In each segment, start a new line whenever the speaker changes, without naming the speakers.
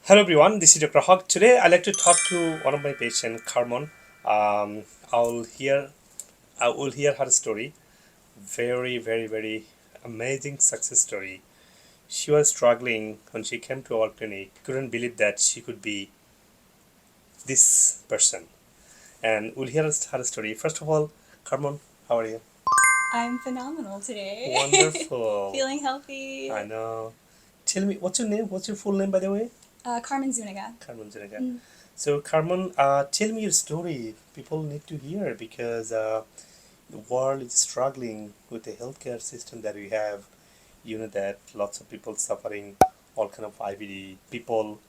Hello everyone, this is Dr. Haque. Today I'd like to talk to one of my patients, Carmen. Um, I'll hear I will hear her story. Very amazing success story. She was struggling when she came to our clinic. Couldn't believe that she could be this person. And we'll hear her story. First of all, Carmen, how are you?
I'm phenomenal today.
Wonderful.
Feeling healthy.
I know. Tell me, what's your name? What's your full name, by the way?
Carmen Zuniga.
Carmen Zuniga.
Mm.
So, Carmen, tell me your story. People need to hear because the world is struggling with the healthcare system that we have. You know that lots of people suffering all kind of IBD. People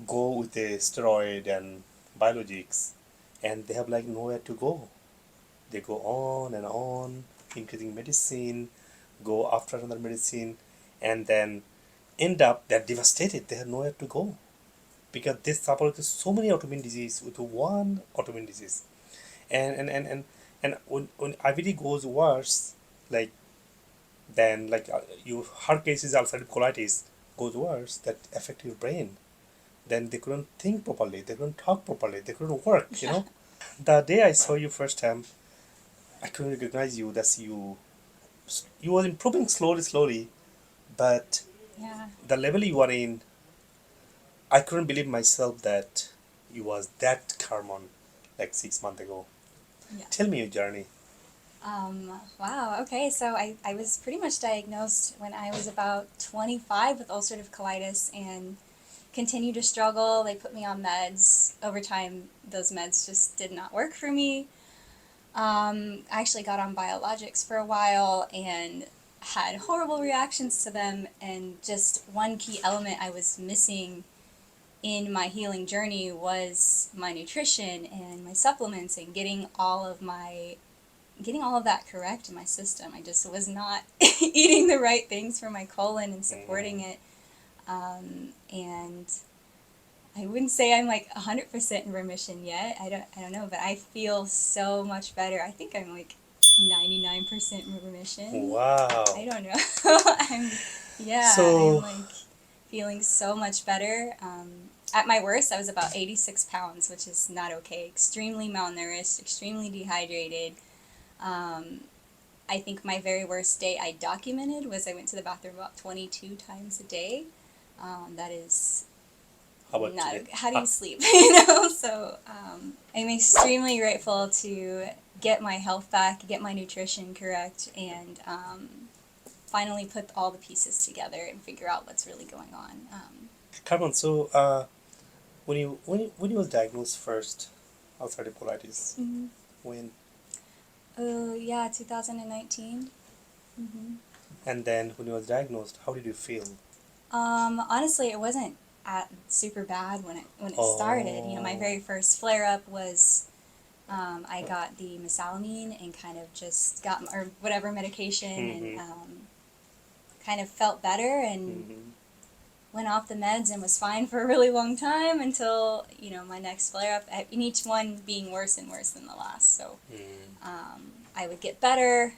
go with the steroid and biologics, and they have like nowhere to go. They go on and on, increasing medicine, go after another medicine, and then end up they're devastated. They have nowhere to go because they suffer with so many autoimmune disease with one autoimmune disease. And when IBD goes worse, like then like you her case is ulcerative colitis goes worse that affect your brain. Then they couldn't think properly, they couldn't talk properly, they couldn't work. The day I saw you first time, I couldn't recognize you. That's you. You were improving slowly, but
Yeah.
the level you are in, I couldn't believe myself that you was that Carmon like 6 months ago.
Yeah.
Tell me your journey.
Wow. Okay. So I was pretty much diagnosed when I was about 25 with ulcerative colitis and continued to struggle. They put me on meds. Over time, those meds just did not work for me. I actually got on biologics for a while and had horrible reactions to them. And just one key element I was missing in my healing journey was my nutrition and my supplements and getting all of that correct in my system. I just was not eating the right things for my colon and supporting it. And I wouldn't say I'm like 100% in remission yet. I don't know, but I feel so much better. I think I'm like 99% in remission.
Wow.
I don't know. I'm like feeling so much better. At my worst, I was about 86 pounds, which is not okay. Extremely malnourished, extremely dehydrated. I think my very worst day I documented was I went to the bathroom about 22 times a day. That is
How about
not
today?
how do you sleep? So I'm extremely grateful to get my health back, get my nutrition correct, and finally put all the pieces together and figure out what's really going on.
Carmen, so when you was diagnosed first, ulcerative colitis,
Mm-hmm.
when
Oh yeah, 2019. Mm-hmm.
and then when you was diagnosed, how did you feel?
Honestly, it wasn't super bad when it started. You know, my very first flare up was I got the mesalamine and kind of just got or whatever medication and kind of felt better and went off the meds and was fine for a really long time until my next flare up. And each one being worse and worse than the last. So I would get better,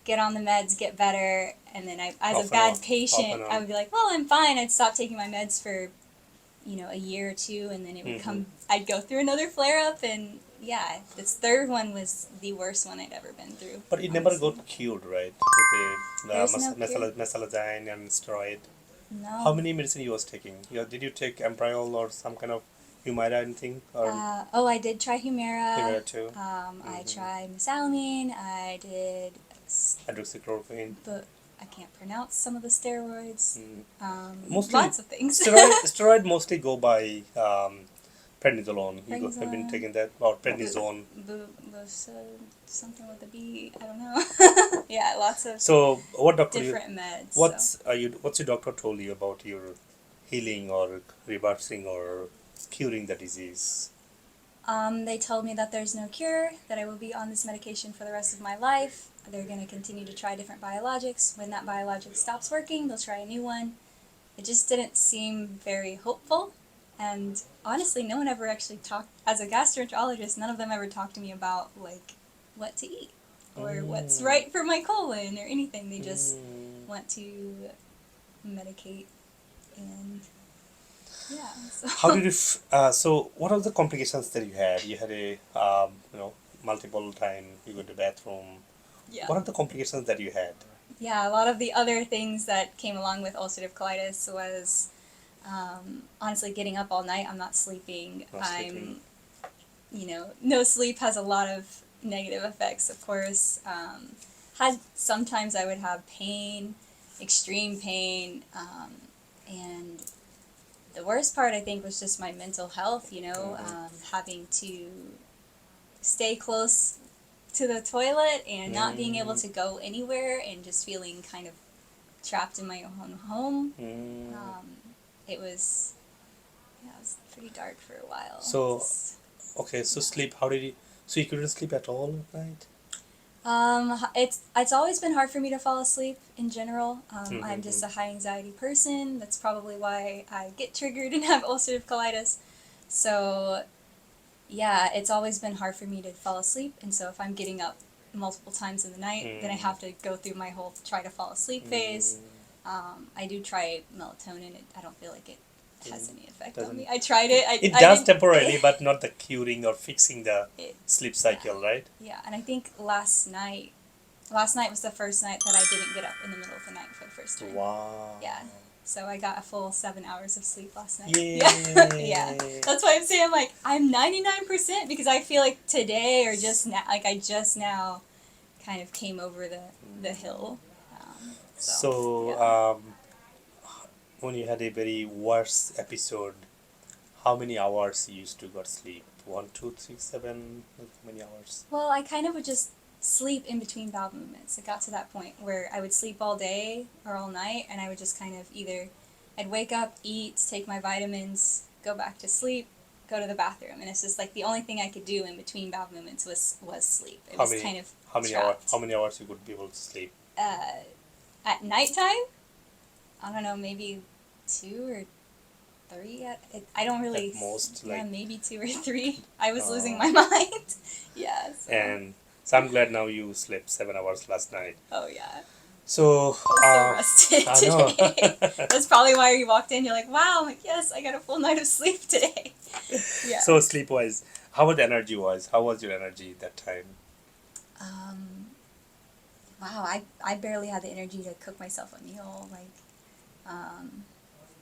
get on the meds, get better, and then as
Off
a
and
bad
on,
patient, I would be like, well, I'm fine. I'd stop taking my meds for, a year or two, and then it would come, I'd go through another flare up, and yeah, this third one was the worst one I'd ever been through.
But it never got cured, right? With the
There's no cure.
mesalazine and steroid. How
No.
many medicine you was taking? Did you take Ampriol or some kind of Humira anything or
I did try Humira.
Humira too?
I tried mesalamine. I did,
Hydroxychloroquine.
but I can't pronounce some of the steroids.
Mostly
Lots of things.
steroid mostly go by prednisolone. Have been
Prednisone.
taking that or prednisone.
Something with a B. I don't know. Yeah, lots of
So what doctor you?
different meds.
What's your doctor told you about your healing or reversing or curing the disease?
They told me that there's no cure, that I will be on this medication for the rest of my life. They're going to continue to try different biologics. When that biologic stops working, they'll try a new one. It just didn't seem very hopeful. And honestly, no one ever actually talked, as a gastroenterologist, none of them ever talked to me about, like, what to eat or what's right for my colon or anything. They just want to medicate and
How
So
did you? So, what are the complications that you had? You had a, multiple time you go to bathroom.
yeah.
What are the complications that you had?
Yeah, a lot of the other things that came along with ulcerative colitis was honestly getting up all night. I'm not sleeping.
Not sleeping.
I'm, no sleep has a lot of negative effects, of course. Had sometimes I would have pain, extreme pain, and the worst part I think was just my mental health. Having to stay close to the toilet and not being able
Mm,
to go anywhere and just feeling kind of trapped in my own home.
mm.
Um, it was, yeah, it was pretty dark for a while.
So,
Just,
okay, so
yeah.
sleep. How did you? So you couldn't sleep at all at night?
It's always been hard for me to fall asleep in general. I'm
Mm-hmm.
just a high anxiety person. That's probably why I get triggered and have ulcerative colitis. So yeah, it's always been hard for me to fall asleep. And so if I'm getting up multiple times in the night, then I
Mm,
have to go through my whole try to fall asleep phase.
mm,
I do try melatonin. I don't feel like it has
mm.
any effect on
Doesn't
me. I tried it.
it
I
does
didn't.
temporarily, but not the curing or fixing the
It,
sleep
yeah,
cycle, right?
yeah. And I think last night was the first night that I didn't get up in the middle of the night for the first time.
Wow.
Yeah. So I got a full 7 hours of sleep last night. Yeah. Yeah.
Yay.
That's why I'm saying I'm 99% because I feel like today or just now, I just now kind of came over the hill. So
So,
yeah.
when you had a very worse episode, how many hours you used to got sleep? One, two, three, seven. Like how many hours?
Well, I kind of would just sleep in between bowel movements. It got to that point where I would sleep all day or all night, and I would just kind of either I'd wake up, eat, take my vitamins, go back to sleep, go to the bathroom, and it's just like the only thing I could do in between bowel movements was sleep. It
How
was
many?
kind of
How many hours?
trapped.
How many hours you could be able to sleep?
Uh, at nighttime, I don't know, maybe 2 or 3. I don't
At
really.
most,
Yeah,
like.
maybe 2 or 3. I was losing
Uh,
my mind. Yeah. So.
and so I'm glad now you slept 7 hours last night.
Oh yeah.
So,
I was so rested
I know.
today. That's probably why you walked in. You're like, wow, I'm like, yes, I got a full night of sleep today. Yeah.
So sleep wise, how was the energy wise? How was your energy that time?
Um, wow, I barely had the energy to cook myself a meal. Um,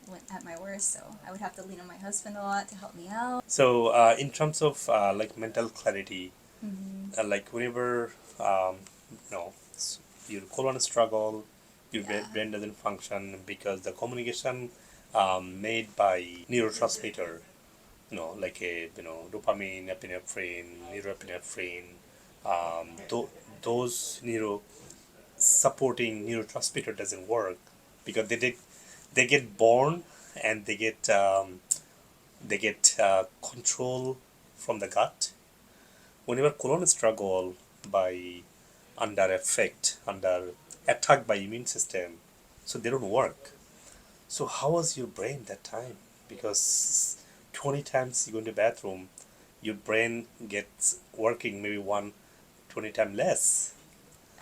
when at my worst, so I would have to lean on my husband a lot to help me out.
So, in terms of like mental clarity,
Mm-hmm.
like whenever you know your colon struggle, your
Yeah.
brain doesn't function because the communication made by neurotransmitter, like a dopamine, epinephrine, neuroepinephrine, those supporting neurotransmitter doesn't work because they get born and they get control from the gut. Whenever colon struggle by under attack by immune system, so they don't work. So how was your brain that time? Because 20 times you go into the bathroom, your brain gets working maybe 20 times less.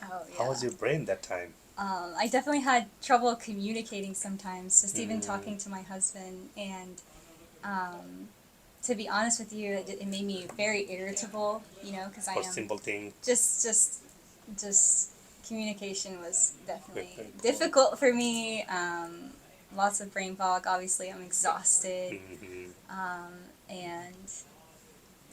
Oh
How was
yeah.
your brain that time?
I definitely had trouble communicating sometimes, just even
Mm,
talking to my husband. And to be honest with you, it made me very irritable, because I
for
am
simple thing,
just communication was
very,
definitely
very cool.
difficult for me. Lots of brain fog. Obviously, I'm exhausted,
Hmm.
and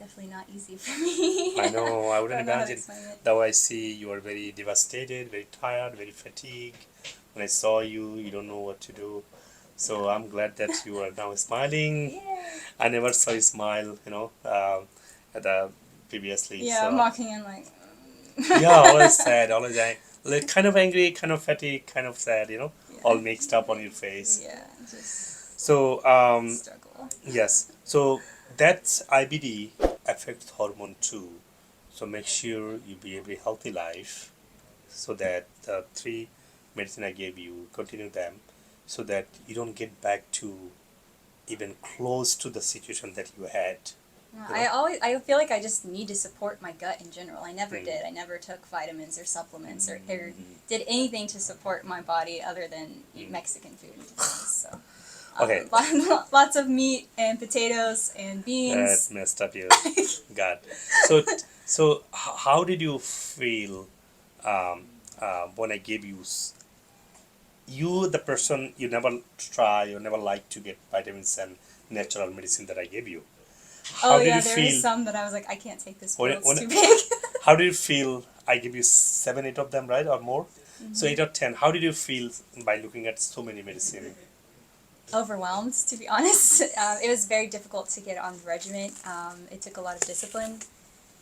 definitely not easy for me.
I know, I wouldn't
Don't know how to
imagine.
explain it.
Now I see you are very devastated, very tired, very fatigued. When I saw you, you don't know what to do. So I'm glad that you are now smiling.
Yeah.
I never saw you smile, at the previously.
Yeah, I'm
So
walking in like.
yeah, always sad, always like kind of angry, kind of fatigued, kind of sad, all
Yeah.
mixed up on your face.
Yeah, just
So
struggle.
yes, so that's IBD affects hormone too. So make sure you be a healthy life, so that the three medicine I gave you, continue them, so that you don't get back to even close to the situation that you had.
Yeah,
You know.
I feel like I just need to support my gut in general. I never
Mm.
did. I never took vitamins or supplements or
Mm.
did anything to support my body other than eat
Mm.
Mexican food, to be honest. So
Okay,
Lots of meat and potatoes and
that
beans.
messed up your gut. So, how did you feel when I gave you you the person you never try or never like to get vitamins and natural medicine that I gave you?
Oh
How did
yeah,
you
there was
feel
some that I was like, I can't take this
when
pill. It's
when
too big.
how did you feel? I give you 7, 8 of them, right, or more? So 8 or 10. How did you feel by looking at so many medicine?
Overwhelmed, to be honest. It was very difficult to get on the regimen. It took a lot of discipline,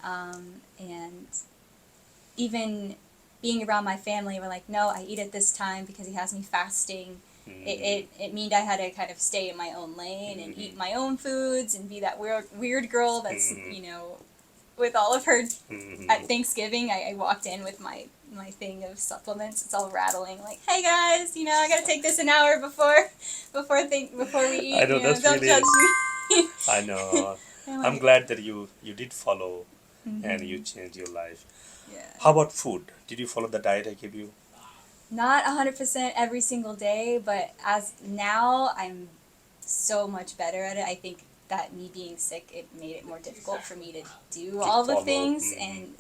and even being around my family, we're like, no, I eat at this time because he has me fasting. It meant I had to kind of stay in my own lane and eat my own foods and be that weird girl that's with all of her. At Thanksgiving, I walked in with my thing of supplements. It's all rattling like, hey guys, I gotta take this an hour before we
I
eat.
know that's
Don't
really.
judge me.
I know.
I'm
I'm
like,
glad that you did follow and you changed your life.
yeah.
How about food? Did you follow the diet I gave you?
Not 100% every single day, but as now I'm so much better at it. I think that me being sick, it made it more difficult for me to do
To
all the
follow.
things, and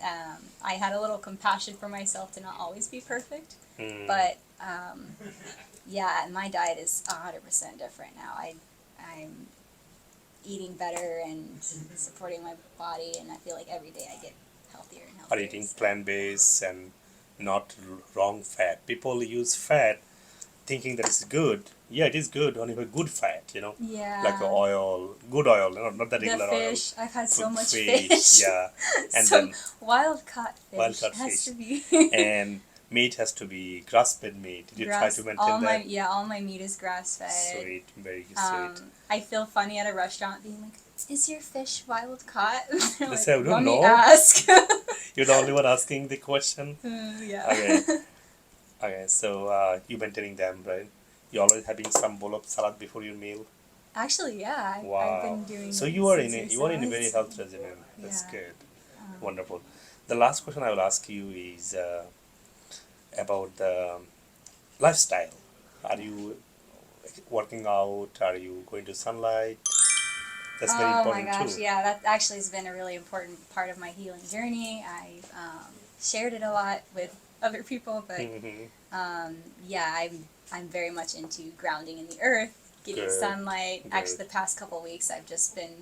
I had a little compassion for myself to not always be perfect.
Mm.
But yeah, my diet is 100% different now. I'm eating better and supporting my body, and I feel like every day I get healthier and
Are
healthier.
eating
So.
plant-based and not wrong fat. People use fat thinking that it's good. Yeah, it is good, only a good fat. Like a
Yeah.
oil, not the
The
regular oil.
fish. I've had so much
Fish,
fish.
yeah. And
So
then
wild caught
wild
fish
caught
has
fish.
to be
And meat has to be grass-fed meat. Did you try to
grass.
maintain that?
All my meat is grass fed.
Sweet, very sweet.
I feel funny at a restaurant being like, "Is your fish wild caught?" They're
They
like,
say, I don't
"Let me
know.
ask."
You're the only one asking the question.
Yeah.
Okay. Okay, so you maintaining them, right? You always having some bowl of salad before your meal.
Actually, yeah, I've
Wow.
been doing
So
Caesar
you are in a very
salads.
health regimen. That's
Yeah.
good. Wonderful. The last question I will ask you is about the lifestyle. Are you working out? Are you going to sunlight? That's very
Oh my
important
gosh,
too.
yeah, that actually has been a really important part of my healing journey. I've shared it a lot with other people, but
Mm-hmm.
yeah, I'm very much into grounding in the earth, getting
Good.
sunlight.
Good.
Actually, the past couple of weeks, I've just been.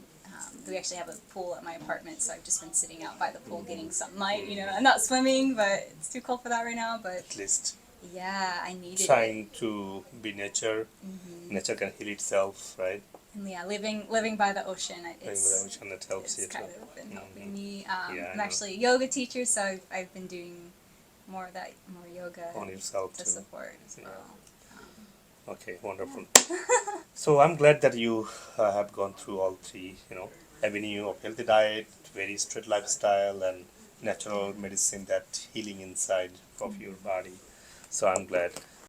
We actually have a pool at my apartment, so I've just been sitting out by the pool getting sunlight. I'm not swimming, but it's too cold for that right now. But
At least
yeah, I needed it.
trying to be nature. Nature can heal itself, right?
And yeah, living by the ocean,
Living with
it's
the ocean, that helps
it's
you too.
kind of been helping
Mhm.
me.
Yeah, I
I'm
know.
actually a yoga teacher, so I've been doing more yoga
On yourself
to
too.
support as
Yeah.
well.
Okay, wonderful. So I'm glad that you have gone through all three, avenue of healthy diet, very strict lifestyle, and natural medicine that healing inside of your body. So I'm glad.